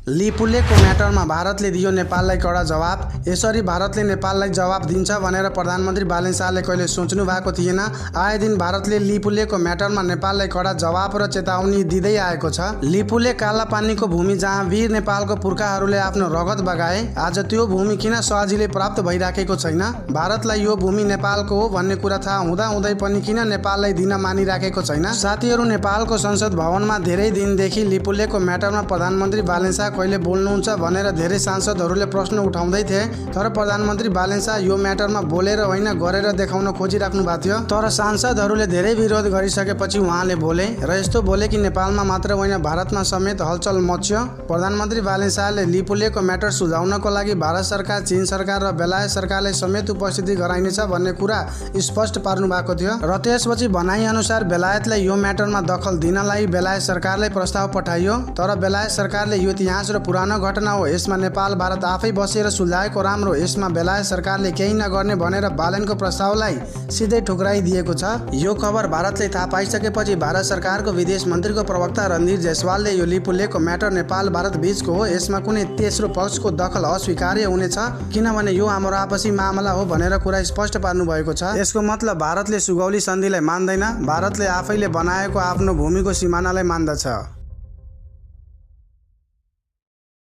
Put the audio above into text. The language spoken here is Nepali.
लिपुलेको म्याटरमा भारतले दियो नेपाललाई कडा जवाब। यसरी भारतले नेपाललाई जवाब दिन्छ भनेर प्रधानमन्त्री बालेन शाहले कहिले सोच्नु भएको थिएन। आए दिन भारतले लिपुलेको म्याटरमा नेपाललाई कडा जवाब र चेतावनी दिँदै आएको छ। लिपुले कालापानीको भूमि जहाँ वीर नेपालको पुर्खाहरूले आफ्नो रगत बगाए, आज त्यो भूमि किन सजिलै प्राप्त भइराखेको छैन? भारतलाई यो भूमि नेपालको हो भन्ने कुरा थाहा हुँदाहुँदै पनि किन नेपाललाई दिन मानिराखेको छैन? साथीहरू, नेपालको संसद भवनमा धेरै दिनदेखि लिपुलेको म्याटरमा प्रधानमन्त्री बालेन शाह कहिले बोल्नुहुन्छ भनेर धेरै सांसदहरूले प्रश्न उठाउँदै थिए। तर प्रधानमन्त्री बालेन शाह यो म्याटरमा बोलेर होइन गरेर देखाउन खोजिराख्नु भएको थियो। तर सांसदहरूले धेरै विरोध गरिसकेपछि उहाँले बोले र यस्तो बोले कि नेपालमा मात्र होइन भारतमा समेत हलचल मच्यो। प्रधानमन्त्री बालेन शाहले लिपुलेको म्याटर सुझाउनको लागि भारत सरकार, चीन सरकार र बेलायत सरकारलाई समेत उपस्थिति गराइनेछ भन्ने कुरा स्पष्ट पार्नु भएको थियो। र त्यसपछि भनाइअनुसार बेलायतलाई यो म्याटरमा दखल दिनलाई बेलायत सरकारलाई प्रस्ताव पठाइयो। तर बेलायत सरकारले यो इतिहास र पुरानो घटना हो, यसमा नेपाल भारत आफै बसेर सुल्झाएको राम्रो, यसमा बेलायत सरकारले केही नगर्ने भनेर बालेनको प्रस्तावलाई सिधै ठुक्राइदिएको छ। यो खबर भारतले थाहा पाइसकेपछि भारत सरकारको विदेश मन्त्रीको प्रवक्ता रणधीर जायसवालले यो लिपुलेको म्याटर नेपाल भारत बीचको हो, यसमा कुनै तेस्रो पक्षको दखल अस्वीकार्य हुनेछ, किनभने यो हाम्रो आपसी मामला हो भनेर कुरा स्पष्ट पार्नु भएको छ। यसको मतलब भारतले सुगौली सन्धिलाई मान्दैन, भारतले आफैले बनाएको आफ्नो भूमिको सिमानालाई मान्दछ।